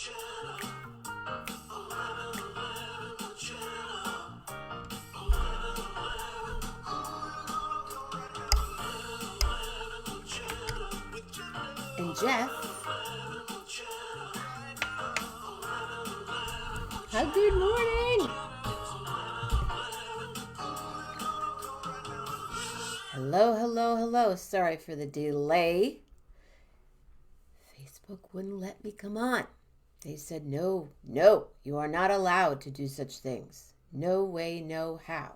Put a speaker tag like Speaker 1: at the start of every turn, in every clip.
Speaker 1: And Jeff, good morning. Hello, hello, hello. Sorry for the delay. Facebook wouldn't let me come on. They said, no, you are not allowed to do such things. No way, no how.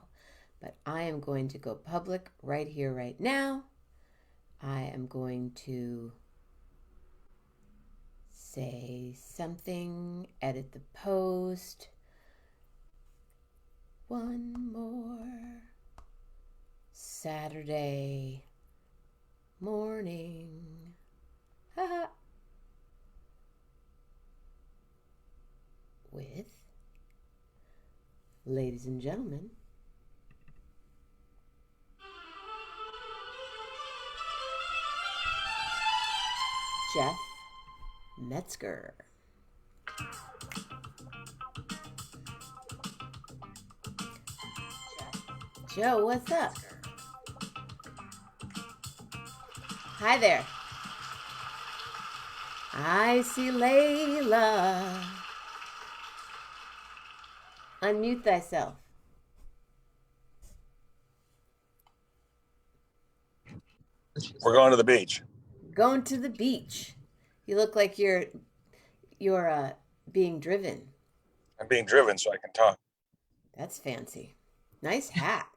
Speaker 1: But I am going to go public right here, right now. I am going to say something, edit the post. One more Saturday morning. Haha. With, ladies and gentlemen, Jeff Metzger. Joe, what's up? Hi there. I see Layla. Unmute thyself.
Speaker 2: We're going to the beach.
Speaker 1: Going to the beach. You look like you're being driven.
Speaker 2: I'm being driven so I can talk.
Speaker 1: That's fancy. Nice hat.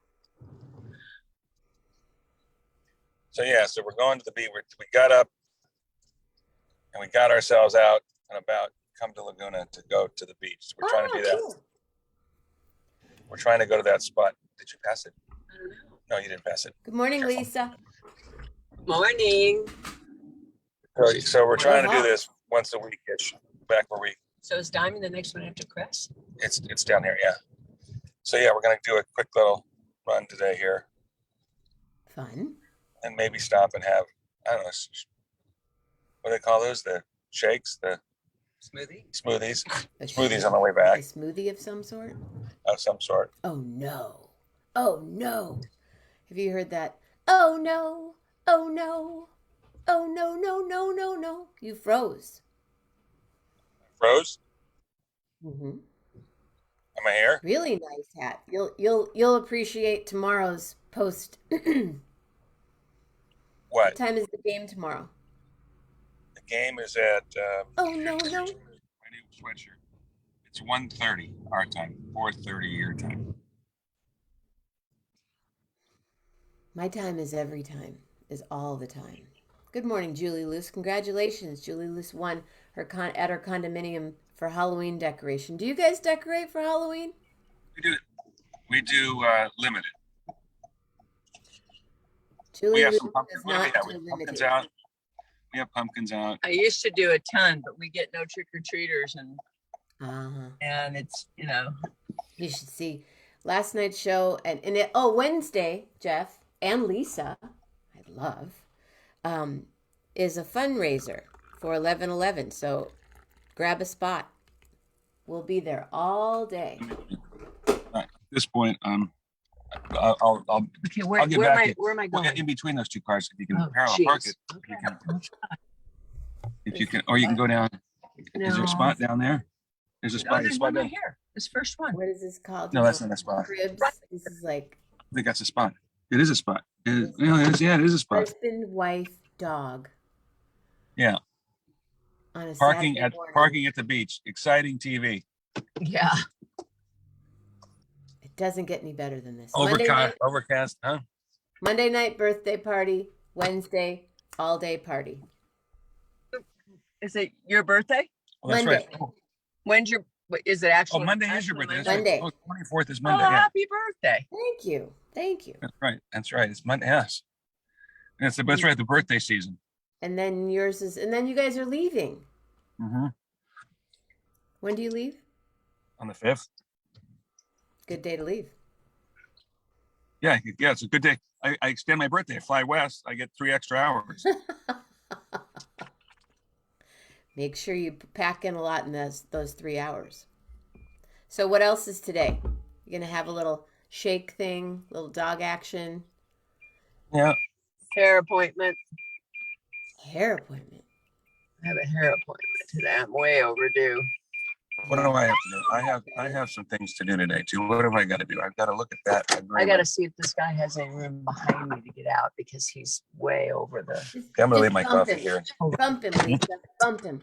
Speaker 2: So we're going to the beach. We got up and we got ourselves out and about come to Laguna to go to the beach. So we're trying to do that. Cool. We're trying to go to that spot. Did you pass it?
Speaker 3: I don't know.
Speaker 2: No, you didn't pass it.
Speaker 1: Good morning,
Speaker 2: Careful.
Speaker 1: Lisa.
Speaker 3: Morning.
Speaker 2: So we're trying to do this once a week-ish, back where we...
Speaker 3: So is Diamond the next one after Crest?
Speaker 2: It's down here, yeah. So we're going to do a quick little run today here.
Speaker 1: Fun.
Speaker 2: And maybe stop and have, I don't know, what do they call those? The shakes? The smoothies. Smoothies on the way back.
Speaker 1: A smoothie of some sort?
Speaker 2: Of some sort.
Speaker 1: Oh no. Oh no. Have you heard that? Oh no. Oh no. Oh no, no, no, no, no. You froze.
Speaker 2: Froze?
Speaker 1: Mm-hmm.
Speaker 2: Am I here?
Speaker 1: Really nice hat. You'll appreciate tomorrow's post. What time is the game tomorrow?
Speaker 2: The game is at
Speaker 1: oh no.
Speaker 2: My new sweatshirt. It's 1:30 our time, 4:30 your time.
Speaker 1: My time is every time, is all the time. Good morning, Julie Luce. Congratulations. Julie Luce won at her condominium for Halloween decoration. Do you guys decorate for Halloween?
Speaker 2: We do limited.
Speaker 1: Julie Luce
Speaker 2: does not do limited. We have pumpkins out.
Speaker 3: I used to do a ton, but we get no trick-or-treaters and it's,
Speaker 1: You should see last night's show and Wednesday, Jeff and Lisa, I love, is a fundraiser for 11/11. So grab a spot. We'll be there all day.
Speaker 2: At this point, I'll
Speaker 3: okay,
Speaker 2: I'll get back.
Speaker 3: Where am I going?
Speaker 2: In between those two cars, if you can parallel park it.
Speaker 3: Okay.
Speaker 2: If you can, or you can go down. No. Is there a spot down there? There's a spot.
Speaker 3: There's one right here. This first one.
Speaker 1: What is this called?
Speaker 2: No, that's not a spot.
Speaker 1: Cribs. This is like.
Speaker 2: I think that's a spot. It is a spot. It is a spot.
Speaker 1: Husband, wife, dog.
Speaker 2: Yeah.
Speaker 1: On a
Speaker 2: parking at the beach. Exciting TV.
Speaker 3: Yeah.
Speaker 1: It doesn't get any better than this.
Speaker 2: Overcast, huh?
Speaker 1: Monday night birthday party. Wednesday all day party.
Speaker 3: Is it your birthday?
Speaker 2: Oh, that's
Speaker 1: Monday.
Speaker 2: right. Oh.
Speaker 3: When's your? Is it actually?
Speaker 2: Oh, Monday is your birthday.
Speaker 1: Monday.
Speaker 2: Oh, 24th is Monday.
Speaker 3: Oh, happy birthday!
Speaker 1: Thank you.
Speaker 2: That's right. It's Monday. Yes. That's right. The birthday season.
Speaker 1: And then yours is, and then you guys are leaving.
Speaker 2: Mm-hmm.
Speaker 1: When do you leave?
Speaker 2: On the 5th.
Speaker 1: Good day to leave.
Speaker 2: Yeah, it's a good day. I extend my birthday. I fly west. I get 3 extra hours.
Speaker 1: Make sure you pack in a lot in those 3 hours. So what else is today? You're going to have a little shake thing, little dog action.
Speaker 2: Yeah.
Speaker 3: Hair appointment.
Speaker 1: Hair appointment.
Speaker 3: I have a hair appointment today. I'm way overdue.
Speaker 2: What do I have to do? I have some things to do today too. What have I got to do? I've got to look at that agreement.
Speaker 3: I got to see if this guy has any room behind me to get out because he's way over the.
Speaker 2: Okay, I'm gonna leave my coffee here.
Speaker 1: Bump him, Lisa. Bump him.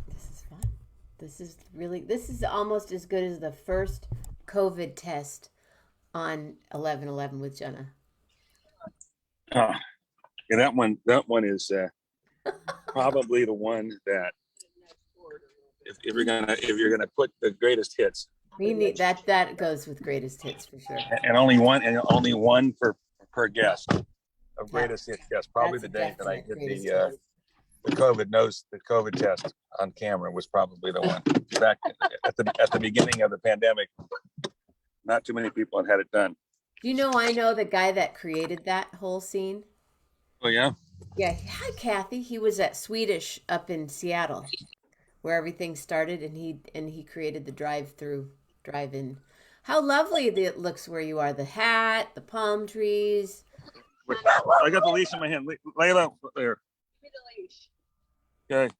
Speaker 1: This is fun. This is almost as good as the first COVID test on 11/11 with Jenna.
Speaker 2: Yeah, that one is probably the one that if you're gonna put the greatest hits.
Speaker 1: We need that goes with greatest hits for sure.
Speaker 2: And only one per guest of greatest hits guest. Probably the day that I did the COVID test on camera was probably the one. Back at the beginning of the pandemic, not too many people had it done.
Speaker 1: You know, I know the guy that created that whole scene.
Speaker 2: Oh yeah.
Speaker 1: Yeah. Hi, Kathy. He was at Swedish up in Seattle, where everything started, and he created the drive-in. How lovely it looks where you are. The hat, the palm trees.
Speaker 2: I got the leash in my hand. Layla, there.
Speaker 3: Give me the leash.
Speaker 2: Okay.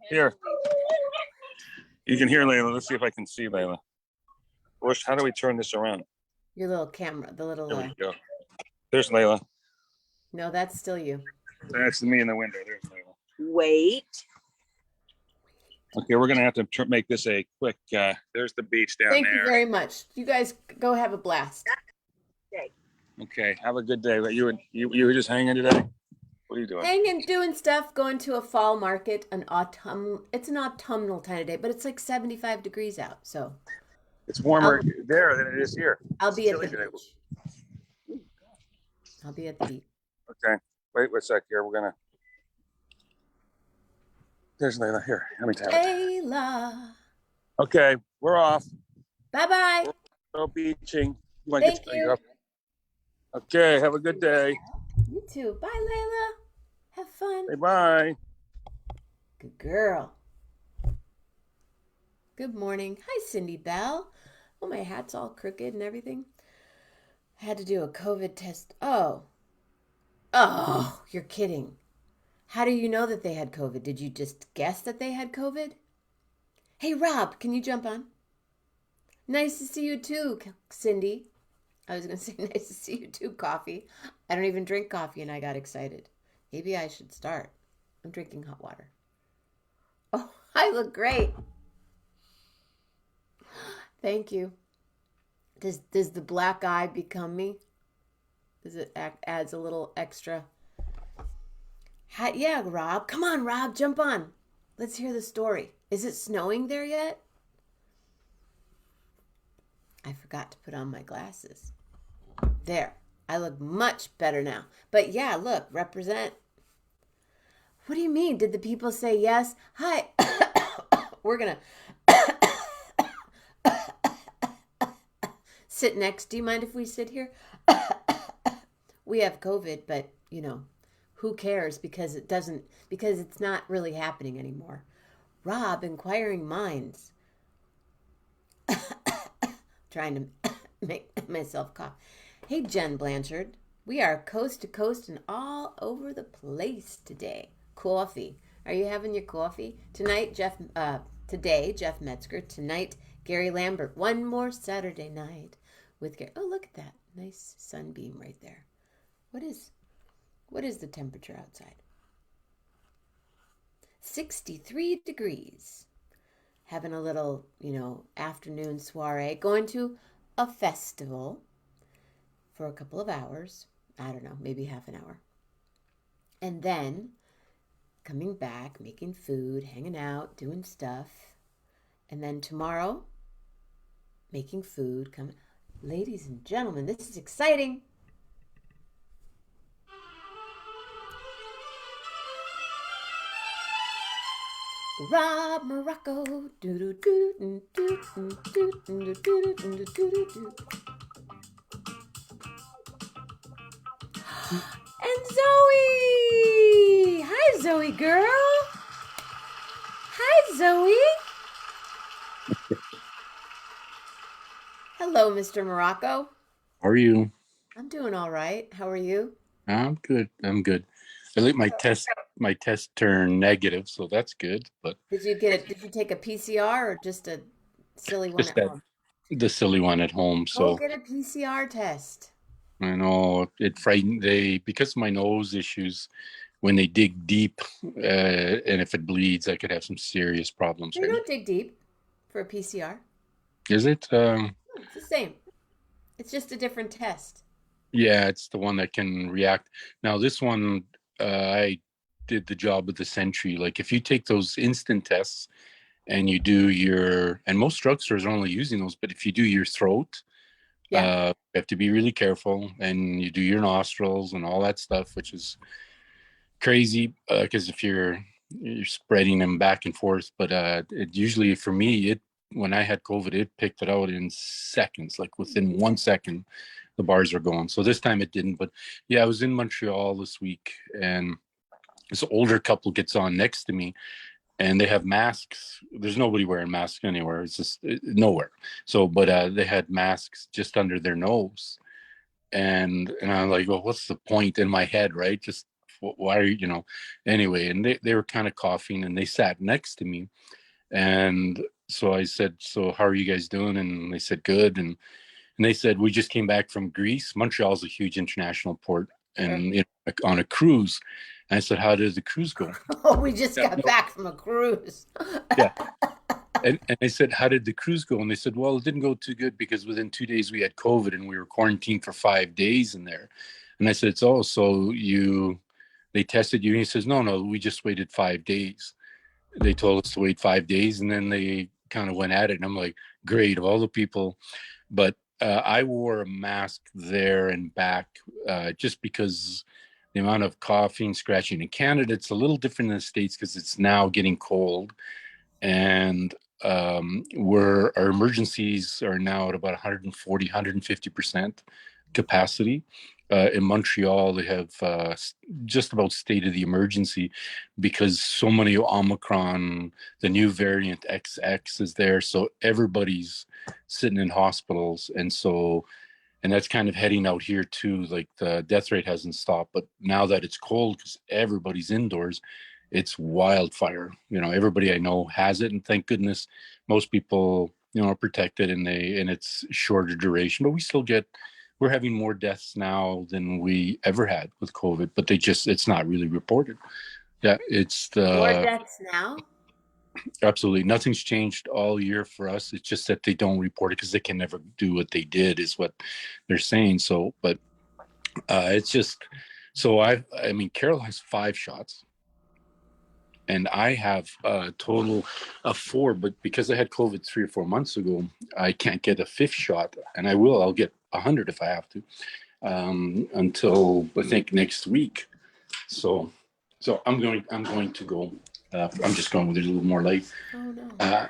Speaker 2: Here. You can hear Layla. Let's see if I can see Layla. How do we turn this around?
Speaker 1: Your little camera, the little.
Speaker 2: There we go. There's Layla.
Speaker 1: No, that's still you.
Speaker 2: That's me in the window. There's Layla.
Speaker 3: Wait.
Speaker 2: Okay, we're gonna have to make this a quick. There's the beach down there.
Speaker 1: Thank you very much. You guys go have a blast.
Speaker 2: Okay, have a good day. You were just hanging today. What are you doing?
Speaker 1: Hanging, doing stuff, going to a fall market, it's an autumnal kind of day, but it's like 75 degrees out, so.
Speaker 2: It's warmer there than it is here.
Speaker 1: I'll be at the beach. I'll be at the beach.
Speaker 2: Okay, wait a sec here. We're gonna. There's Layla here. Let me tell you.
Speaker 1: Layla.
Speaker 2: Okay, we're off.
Speaker 1: Bye-bye.
Speaker 2: Go beaching.
Speaker 1: Thank you.
Speaker 2: Okay, have a good day.
Speaker 1: You too. Bye, Layla. Have fun.
Speaker 2: Say bye.
Speaker 1: Good girl. Good morning. Hi, Cindy Bell. Oh, my hat's all crooked and everything. I had to do a COVID test. Oh, you're kidding. How do you know that they had COVID? Did you just guess that they had COVID? Hey, Rob, can you jump on? Nice to see you too, Cindy. I was going to say nice to see you too, Coffee. I don't even drink coffee and I got excited. Maybe I should start. I'm drinking hot water. Oh, I look great. Thank you. Does the black eye become me? Does it adds a little extra? Yeah, Rob. Come on, Rob. Jump on. Let's hear the story. Is it snowing there yet? I forgot to put on my glasses. There. I look much better now. But yeah, look, represent. What do you mean? Did the people say yes? Hi. We're going to sit next. Do you mind if we sit here? We have COVID, but who cares because it's not really happening anymore. Rob, inquiring minds. Trying to make myself cough. Hey, Jen Blanchard. We are coast to coast and all over the place today. Coffee. Are you having your coffee? Today, Jeff Metzger. Tonight, Gary Lambert. One more Saturday night with Gary. Oh, look at that. Nice sunbeam right there. What is the temperature outside? 63 degrees. Having a little, afternoon soiree. Going to a festival for a couple of hours. I don't know, maybe half an hour. And then coming back, making food, hanging out, doing stuff. And then tomorrow, making food. Ladies and gentlemen, this is exciting. Rob Morocco. And Zoe. Hi, Zoe girl. Hi, Zoe. Hello, Mr. Morocco.
Speaker 4: How are you?
Speaker 1: I'm doing all right. How are you?
Speaker 4: I'm good. I'm good. I think my test turned negative, so that's good. But
Speaker 1: Did you get it? Did you take a PCR or just a silly one
Speaker 4: just
Speaker 1: at
Speaker 4: that
Speaker 1: home?
Speaker 4: the silly one at home.
Speaker 1: Go
Speaker 4: So
Speaker 1: get a PCR test.
Speaker 4: I know it frightened they because of my nose issues. When they dig deep, and if it bleeds, I could have some serious problems.
Speaker 1: They
Speaker 4: Right?
Speaker 1: don't dig deep for a PCR.
Speaker 4: Is it?
Speaker 1: It's the same. It's just a different test.
Speaker 4: Yeah, it's the one that can react. Now this one, I did the job of the century. Like if you take those instant tests and you do and most drugstores are only using those, but if you do your throat,
Speaker 1: Yeah.
Speaker 4: you have to be really careful, and you do your nostrils and all that stuff, which is crazy because if you're spreading them back and forth. But it usually for me, it when I had COVID, it picked it out in seconds, like within 1 second, the bars are going. So this time it didn't. But yeah, I was in Montreal this week, and this older couple gets on next to me, and they have masks. There's nobody wearing masks anywhere. It's just nowhere. So, but they had masks just under their nose, and I'm like, well, what's the point in my head, right? Just why are you? Anyway, and they were kind of coughing, and they sat next to me, and so I said, so how are you guys doing? And they said good, and they said we just came back from Greece. Montreal's a huge international port,
Speaker 1: Sure.
Speaker 4: and on a cruise. And I said, how did the cruise go?
Speaker 1: Oh, we just
Speaker 4: Yeah,
Speaker 1: got
Speaker 4: no,
Speaker 1: back from a cruise.
Speaker 4: yeah. And I said, how did the cruise go? And they said, well, it didn't go too good because within 2 days we had COVID and we were quarantined for 5 days in there. And I said, oh, so they tested you? And he says, no, no, we just waited 5 days. They told us to wait 5 days, and then they kind of went at it. And I'm like, great, of all the people. But I wore a mask there and back just because the amount of coughing, scratching in Canada, it's a little different in the States because it's now getting cold. And where our emergencies are now at about 140, 150% capacity. In Montreal, they have just about state of the emergency because so many Omicron, the new variant XX is there. So everybody's sitting in hospitals. And that's kind of heading out here too. Like the death rate hasn't stopped, but now that it's cold because everybody's indoors, it's wildfire. Everybody I know has it, and thank goodness most people, are protected, and it's shorter duration. But we're having more deaths now than we ever had with COVID. But it's not really reported. Yeah, it's
Speaker 1: More
Speaker 4: the
Speaker 1: deaths now?
Speaker 4: absolutely nothing's changed all year for us. It's just that they don't report it because they can never do what they did, is what they're saying. So, but it's just so I mean, Carol has 5 shots and I have a total of 4, but because I had COVID 3 or 4 months ago, I can't get a 5th shot, and I'll get 100 if I have to, until I think next week. So I'm going to go. I'm just going with it a little more light.
Speaker 1: Oh no.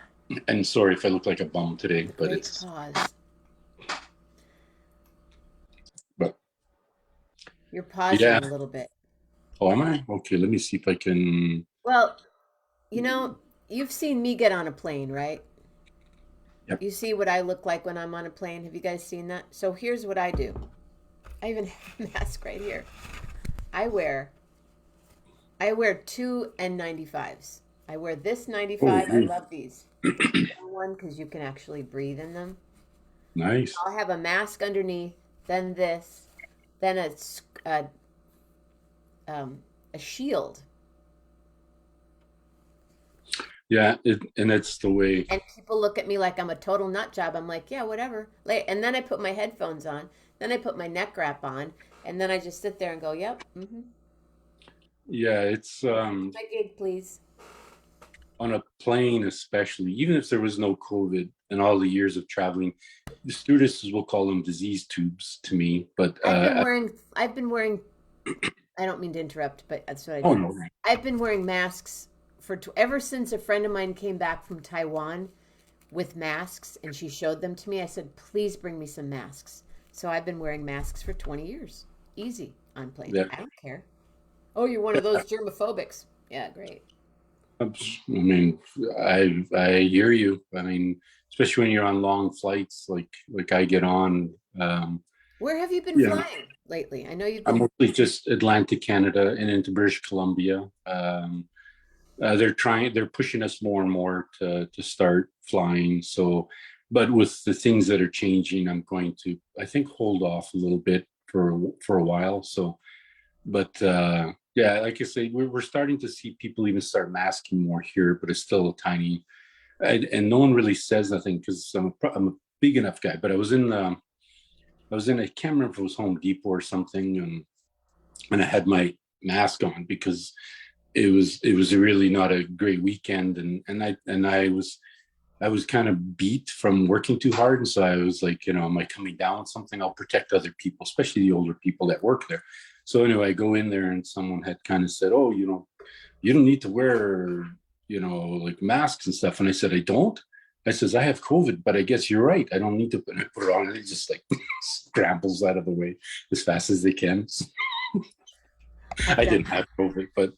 Speaker 4: And sorry if I look like a bum today,
Speaker 1: The
Speaker 4: but
Speaker 1: great pause.
Speaker 4: but
Speaker 1: You're pausing
Speaker 4: yeah.
Speaker 1: a little bit.
Speaker 4: Oh, am I? Okay, let me see if I can.
Speaker 1: Well, you've seen me get on a plane, right?
Speaker 4: Yep.
Speaker 1: You see what I look like when I'm on a plane. Have you guys seen that? So here's what I do. I even have a mask right here. I wear I wear two N95s. I wear this
Speaker 4: Oh,
Speaker 1: 95. I
Speaker 4: nice.
Speaker 1: love these. One because you can actually breathe in them.
Speaker 4: Nice.
Speaker 1: I'll have a mask underneath, then this, then a shield.
Speaker 4: Yeah, and it's the way.
Speaker 1: And people look at me like I'm a total nut job. I'm like, yeah, whatever. And then I put my headphones on. Then I put my neck wrap on. And then I just sit there and go, yep. Mm-hmm.
Speaker 4: Yeah, it's
Speaker 1: My gig, please.
Speaker 4: on a plane, especially, even if there was no COVID and all the years of traveling, the stewardesses will call them disease tubes to me. But
Speaker 1: I've been wearing, I don't mean to interrupt, but that's what I
Speaker 4: oh
Speaker 1: do.
Speaker 4: no,
Speaker 1: I've been wearing masks ever since a friend of mine came back from Taiwan with masks and she showed them to me. I said, please bring me some masks. So I've been wearing masks for 20 years. Easy on planes.
Speaker 4: yeah,
Speaker 1: I don't care. Oh, you're one of those germophobics. Yeah, great.
Speaker 4: I mean, I hear you. I mean, especially when you're on long flights, like I get on.
Speaker 1: Where have you been
Speaker 4: Yeah,
Speaker 1: flying lately? I know you've
Speaker 4: I'm
Speaker 1: been.
Speaker 4: mostly just Atlantic Canada and into British Columbia. They're pushing us more and more to start flying. So, but with the things that are changing, I'm going to, I think, hold off a little bit for a while. So, but yeah, like I say, we're starting to see people even start masking more here, but it's still a tiny, and no one really says nothing because I'm a big enough guy. But I can't remember if it was Home Depot or something, and I had my mask on because it was really not a great weekend, and I was kind of beat from working too hard, and so I was like, am I coming down with something? I'll protect other people, especially the older people that work there. So anyway, I go in there, and someone had kind of said, "Oh, you don't need to wear, like masks and stuff." And I said, "I don't." I says, "I have COVID, but I guess you're right. I don't need to." And I put it on, and it just like scrambles out of the way as fast as they can. I didn't have COVID, but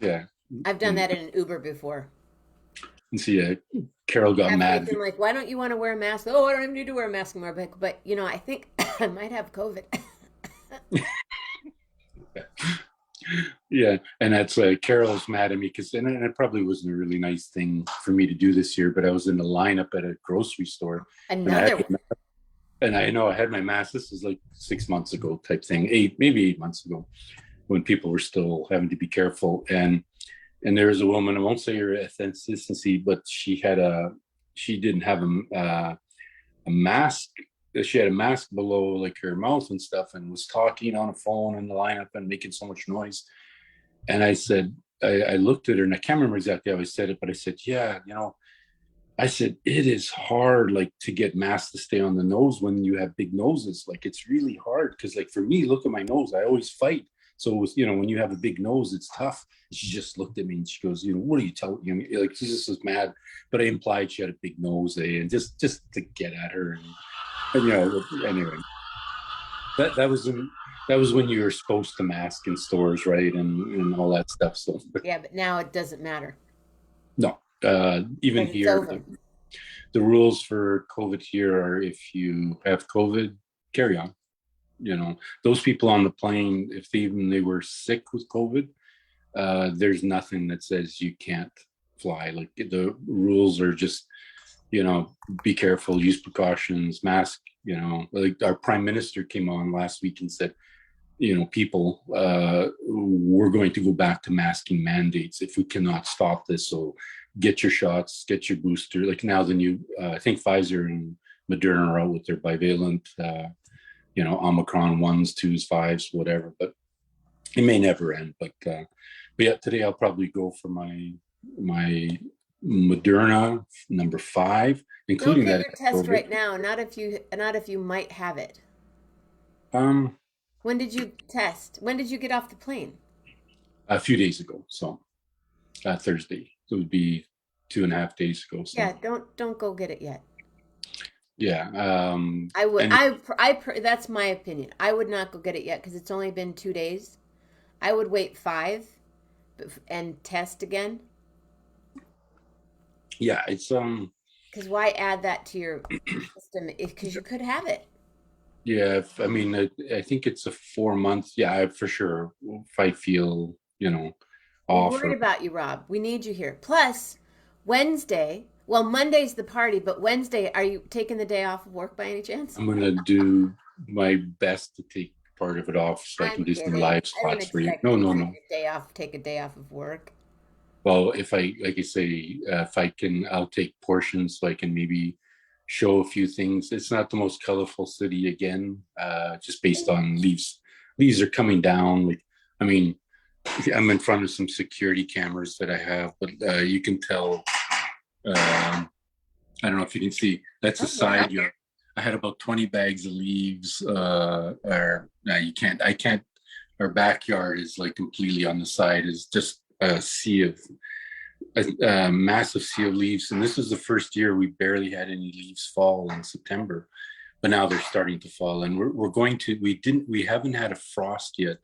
Speaker 4: yeah.
Speaker 1: I've done that in an Uber before.
Speaker 4: And see, Carol got
Speaker 1: Halfway
Speaker 4: mad.
Speaker 1: through, like, why don't you want to wear a mask? Oh, I don't even need to wear a mask anymore. But I think I might have COVID.
Speaker 4: Yeah, and that's Carol's mad at me because, and it probably wasn't a really nice thing for me to do this year, but I was in the lineup at a grocery store,
Speaker 1: Another one.
Speaker 4: and I know I had my mask. This is like 6 months ago type thing, maybe 8 months ago, when people were still having to be careful. And there was a woman, I won't say her ethnicity, but she didn't have a mask. She had a mask below like her mouth and stuff, and was talking on a phone in the lineup and making so much noise. And I said, I looked at her, and I can't remember exactly how I said it, but I said, yeah, I said, it is hard, like, to get masks to stay on the nose when you have big noses. Like, it's really hard because, like, for me, look at my nose. I always fight. So, it was, when you have a big nose, it's tough. She just looked at me and she goes, what are you telling me? Like, she just was mad. But I implied she had a big nose, and just to get at her. And anyway, that was when you were supposed to mask in stores, right? And all that stuff. So,
Speaker 1: Yeah, but now it doesn't matter.
Speaker 4: no, even here, the rules for COVID here are if you have COVID, carry on. Those people on the plane, if they were sick with COVID, there's nothing that says you can't fly. Like, the rules are just, be careful, use precautions, mask. Like our prime minister came on last week and said, people, we're going to go back to masking mandates if we cannot stop this. So get your shots, get your booster. Like now the new, I think Pfizer and Moderna are out with their bivalent, Omicron 1s, 2s, 5s, whatever. But it may never end. But yeah, today I'll probably go for my Moderna number 5, including
Speaker 1: Don't
Speaker 4: that.
Speaker 1: get your test right now. Not if you might have it. When did you test? When did you get off the plane?
Speaker 4: A few days ago, so Thursday. So it would be 2.5 days ago. So.
Speaker 1: Yeah, don't go get it yet.
Speaker 4: Yeah.
Speaker 1: I would. That's my opinion. I would not go get it yet because it's only been 2 days. I would wait 5, and test again.
Speaker 4: Yeah, it's
Speaker 1: Because why add that to your system? Because you could have it.
Speaker 4: Yeah, I mean, I think it's a 4 month. Yeah, for sure. If I feel,
Speaker 1: We're
Speaker 4: off.
Speaker 1: worried about you, Rob. We need you here. Plus, Wednesday. Well, Monday's the party, but Wednesday, are you taking the day off of work by any chance?
Speaker 4: I'm gonna do my best to take part of it off so I can do some live spots for you. No.
Speaker 1: Take a day off of work.
Speaker 4: Well, if I, like I say, if I can, I'll take portions so I can maybe show a few things. It's not the most colorful city again, just based on leaves. Leaves are coming down. Like, I mean, I'm in front of some security cameras that I have, but you can tell. I don't know if you can see. That's a side yard. I had about 20 bags of leaves. You can't. I can't. Our backyard is like completely on the side. Is just a sea of a massive sea of leaves. And this is the first year we barely had any leaves fall in September, but now they're starting to fall. And we haven't had a frost yet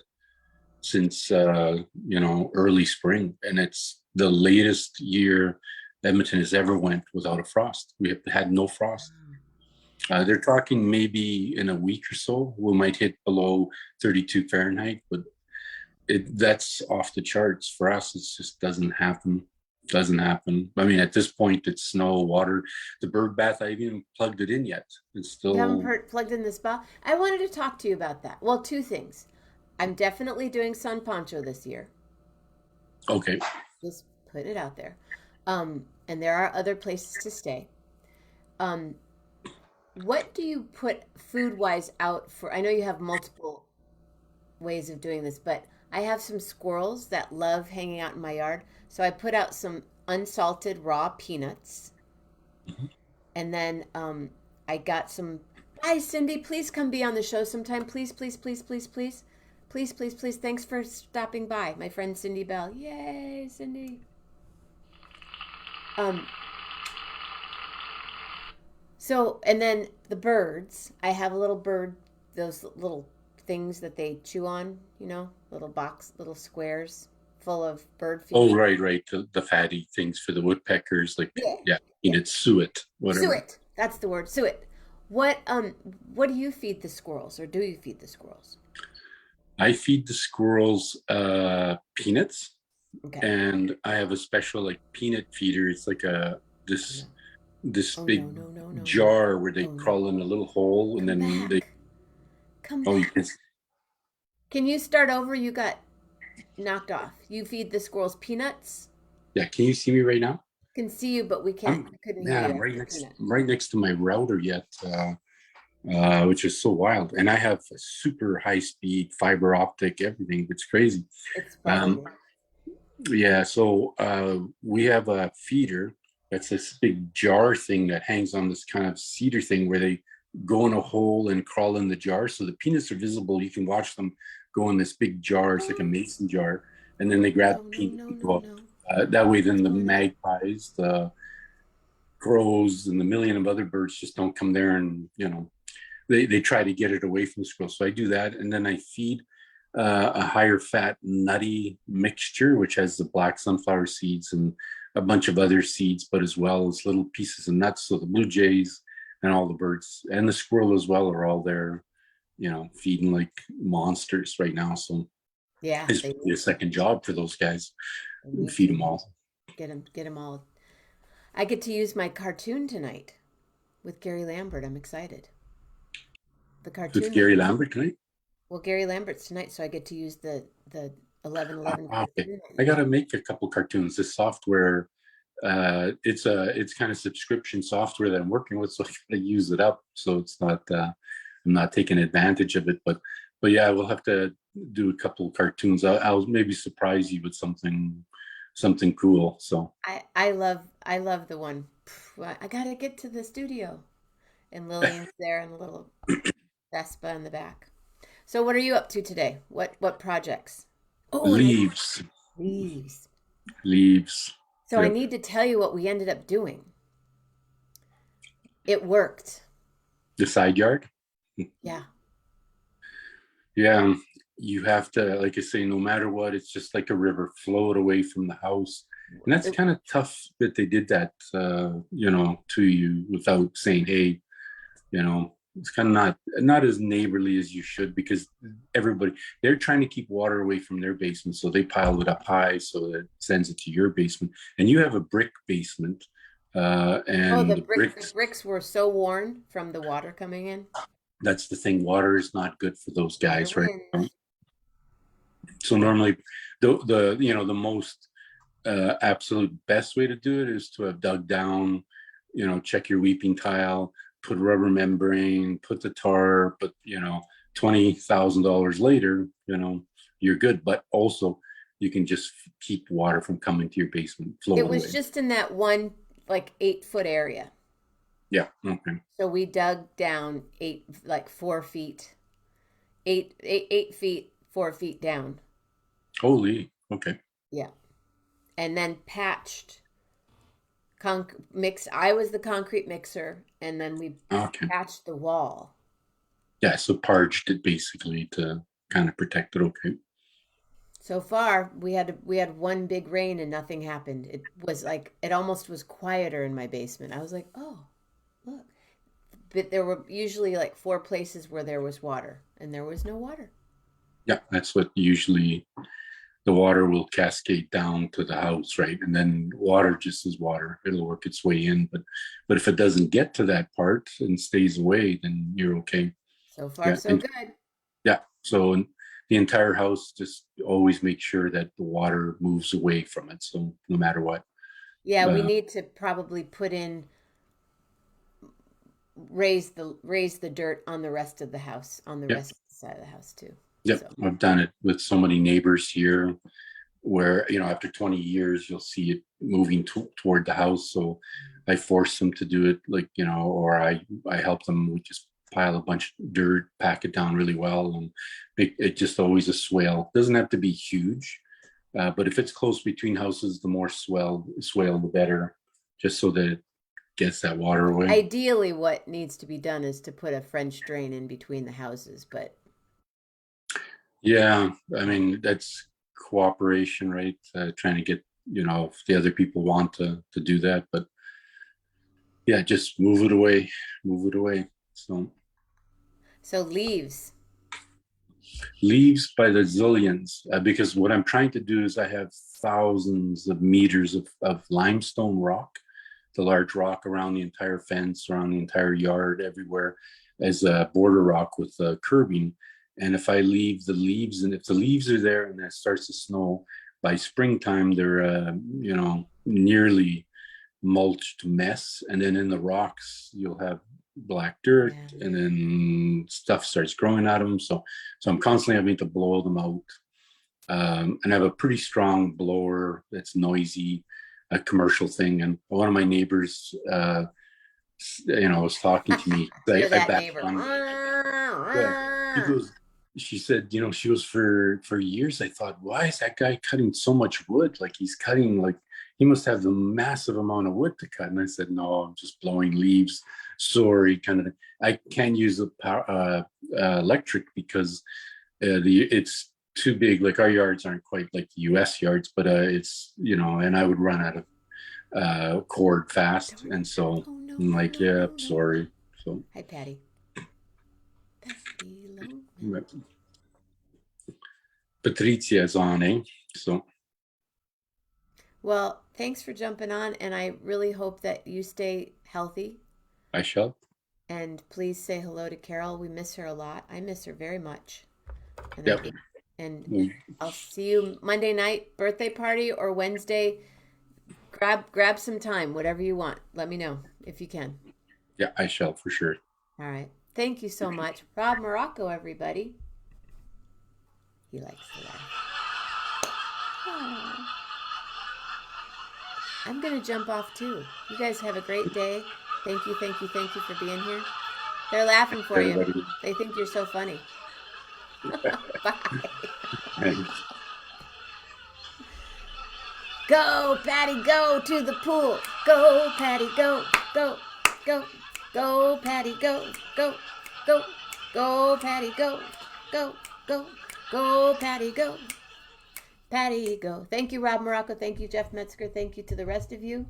Speaker 4: since early spring, and it's the latest year Edmonton has ever went without a frost. We have had no frost. They're talking maybe in a week or so we might hit below 32 Fahrenheit, but that's off the charts. For us, it just doesn't happen. Doesn't happen. I mean, at this point, it's snow, water. The bird bath, I haven't even plugged it in yet. It's
Speaker 1: You haven't
Speaker 4: still
Speaker 1: plugged in the spa? I wanted to talk to you about that. Well, two things. I'm definitely doing Sun Poncho this year.
Speaker 4: okay.
Speaker 1: Just put it out there. And there are other places to stay. Um, what do you put food wise out for? I know you have multiple ways of doing this, but I have some squirrels that love hanging out in my yard. So I put out some unsalted raw peanuts.
Speaker 4: Mhm.
Speaker 1: And then I got some. Hi, Cindy. Please come be on the show sometime. Please, please, please, please, please. Please, please, please. Thanks for stopping by. My friend Cindy Bell. Yay, Cindy. Um, so, and then the birds. I have a little bird, those little things that they chew on, little little squares full of bird
Speaker 4: Oh,
Speaker 1: feed.
Speaker 4: right. The fatty things for the woodpeckers, like
Speaker 1: Yeah.
Speaker 4: yeah,
Speaker 1: Yeah.
Speaker 4: peanut suet, whatever.
Speaker 1: Suet. That's the word. Suet. What do you feed the squirrels, or do you feed the squirrels?
Speaker 4: I feed the squirrels peanuts,
Speaker 1: Okay.
Speaker 4: and I have a special like peanut feeder. It's like this this
Speaker 1: Oh
Speaker 4: big
Speaker 1: no, no, no, no, no.
Speaker 4: jar where they
Speaker 1: Oh no.
Speaker 4: crawl in a little hole, and
Speaker 1: Come
Speaker 4: then they
Speaker 1: back. Come
Speaker 4: oh you
Speaker 1: back.
Speaker 4: can
Speaker 1: Can you start over? You got knocked off. You feed the squirrels peanuts?
Speaker 4: yeah. Can you see me right now?
Speaker 1: Can see you, but we can't. I couldn't hear
Speaker 4: Man,
Speaker 1: you
Speaker 4: I'm
Speaker 1: after the peanut.
Speaker 4: right next to my router yet, which is so wild. And I have a super high speed fiber optic, everything. It's crazy.
Speaker 1: It's
Speaker 4: Um,
Speaker 1: bugging me.
Speaker 4: yeah, so we have a feeder that's this big jar thing that hangs on this kind of cedar thing where they go in a hole and crawl in the jar. So the peanuts are visible. You can watch them go in this big jar. It's like a mason jar. And then they grab
Speaker 1: No,
Speaker 4: the
Speaker 1: no,
Speaker 4: peanut
Speaker 1: no,
Speaker 4: and
Speaker 1: no,
Speaker 4: go up.
Speaker 1: no.
Speaker 4: That way,
Speaker 1: What's
Speaker 4: then the
Speaker 1: going on?
Speaker 4: magpies, the crows, and the million of other birds just don't come there and, they try to get it away from the squirrels. So I do that. And then I feed a higher fat nutty mixture, which has the black sunflower seeds and a bunch of other seeds, but as well as little pieces of nuts. So the blue jays and all the birds and the squirrel as well are all there, feeding like monsters right now. So
Speaker 1: Yeah,
Speaker 4: it's
Speaker 1: they
Speaker 4: really a
Speaker 1: need to.
Speaker 4: second job for those guys.
Speaker 1: They need
Speaker 4: Feed
Speaker 1: to
Speaker 4: them all.
Speaker 1: get them all. I get to use my cartoon tonight with Gary Lambert. I'm excited. The
Speaker 4: With
Speaker 1: cartoon that
Speaker 4: Gary
Speaker 1: we
Speaker 4: Lambert tonight.
Speaker 1: Well, Gary Lambert's tonight, so I get to use the 11:11
Speaker 4: Okay,
Speaker 1: cartoon.
Speaker 4: I gotta make a couple cartoons. This software, it's kind of subscription software that I'm working with, so I gotta use it up. So it's not I'm not taking advantage of it, but yeah, we'll have to do a couple cartoons. I'll maybe surprise you with something cool. So
Speaker 1: I love the one. I gotta get to the studio, and Lillian's there, and the little Vespa in the back. So, what are you up to today? What projects? Oh, and I
Speaker 4: leaves,
Speaker 1: leaves.
Speaker 4: leaves.
Speaker 1: So I
Speaker 4: Yep.
Speaker 1: need to tell you what we ended up doing. It worked.
Speaker 4: The side yard.
Speaker 1: Yeah.
Speaker 4: Yeah, you have to, like I say, no matter what, it's just like a river, float away from the house. And that's
Speaker 1: It,
Speaker 4: kind of tough that they did that, to you without saying, hey, it's kind of not as neighborly as you should, because they're trying to keep water away from their basement. So they piled it up high so that it sends it to your basement. And you have a brick basement.
Speaker 1: oh,
Speaker 4: And the
Speaker 1: the
Speaker 4: bricks,
Speaker 1: bricks were so worn from the water coming in.
Speaker 4: that's the thing. Water is not good for those
Speaker 1: Water
Speaker 4: guys, right?
Speaker 1: wins.
Speaker 4: So normally the most absolute best way to do it is to have dug down, check your weeping tile, put rubber membrane, put the tar, but $20,000 later, you're good. But also you can just keep water from coming to your basement, flow
Speaker 1: It
Speaker 4: it
Speaker 1: was
Speaker 4: away.
Speaker 1: just in that one like 8 foot area.
Speaker 4: Yeah. Okay.
Speaker 1: So we dug down 4 feet, 8 feet, 4 feet down.
Speaker 4: Holy. Okay.
Speaker 1: Yeah. And then patched mix. I was the concrete mixer, and then we
Speaker 4: Okay.
Speaker 1: patched the wall.
Speaker 4: Yeah. So parged it basically to kind of protect it. Okay.
Speaker 1: So far, we had one big rain and nothing happened. It was like it almost was quieter in my basement. I was like, "Oh, look." But there were usually like 4 places where there was water, and there was no water.
Speaker 4: Yeah, that's what usually the water will cascade down to the house, right? And then water just is water. It'll work its way in. But if it doesn't get to that part and stays away, then you're okay.
Speaker 1: So far,
Speaker 4: Yeah.
Speaker 1: so
Speaker 4: And
Speaker 1: good.
Speaker 4: yeah. So the entire house, just always make sure that the water moves away from it. So no matter what.
Speaker 1: Yeah, we
Speaker 4: Uh,
Speaker 1: need to probably put in raise the dirt on the rest of the house, on the
Speaker 4: yeah.
Speaker 1: rest of the side of the house too.
Speaker 4: Yep.
Speaker 1: So
Speaker 4: I've done it with so many neighbors here where, after 20 years, you'll see it moving toward the house. So I force them to do it, like, or I help them. We just pile a bunch of dirt, pack it down really well, and make it just always a swale. It doesn't have to be huge, but if it's close between houses, the more swale, the better, just so that it gets that water away.
Speaker 1: ideally, what needs to be done is to put a French drain in between the houses, but
Speaker 4: Yeah, I mean, that's cooperation, right? Trying to get, if the other people want to do that, but yeah, just move it away. So
Speaker 1: so leaves.
Speaker 4: leaves by the zillions, because what I'm trying to do is I have thousands of meters of limestone rock, the large rock around the entire fence, around the entire yard, everywhere, as a border rock with curbing. And if I leave the leaves, and if the leaves are there and it starts to snow, by springtime, they're, nearly mulched mess. And then in the rocks, you'll have black dirt,
Speaker 1: Yeah.
Speaker 4: and then stuff starts growing out of them. So I'm constantly having to blow them out. And I have a pretty strong blower that's noisy, a commercial thing. And one of my neighbors, was talking to me.
Speaker 1: You're
Speaker 4: I
Speaker 1: that
Speaker 4: backed
Speaker 1: neighbor.
Speaker 4: on. Yeah, she goes. She said, she goes, for years. I thought, why is that guy cutting so much wood? Like he's cutting, like he must have the massive amount of wood to cut. And I said, no, I'm just blowing leaves. Sorry, kind of. I can't use the power, electric, because it's too big. Like our yards aren't quite like the U.S. yards, but it's, and I would run out of cord fast, and so
Speaker 1: Oh no,
Speaker 4: I'm
Speaker 1: no,
Speaker 4: like,
Speaker 1: no,
Speaker 4: yeah,
Speaker 1: no, no.
Speaker 4: sorry. So
Speaker 1: Hi, Patty. Patty Long.
Speaker 4: Patricia's on, eh? So
Speaker 1: Well, thanks for jumping on, and I really hope that you stay healthy.
Speaker 4: I shall.
Speaker 1: And please say hello to Carol. We miss her a lot. I miss her very much. And I
Speaker 4: Yep.
Speaker 1: think, and I'll see you Monday night birthday party or Wednesday. Grab some time, whatever you want. Let me know if you can.
Speaker 4: Yeah, I shall for sure.
Speaker 1: All right. Thank you so much, Rob Morocco. Everybody. He likes to laugh. Aww. I'm gonna jump off too. You guys have a great day. Thank you, thank you, thank you for being here. They're laughing for you.
Speaker 4: Everybody.
Speaker 1: They think you're so funny. Bye.
Speaker 4: Thanks.
Speaker 1: Go, Patty, go to the pool. Go, Patty, go, go, go, go, Patty, go, go, go, go, Patty, go, go, go, go, Patty, go, Patty, go. Thank you, Rob Morocco. Thank you, Jeff Metzger. Thank you to the rest of you.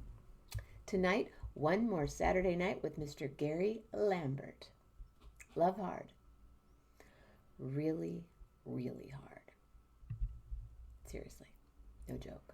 Speaker 1: Tonight, one more Saturday night with Mr. Gary Lambert. Love hard. Really, really hard. Seriously. No joke.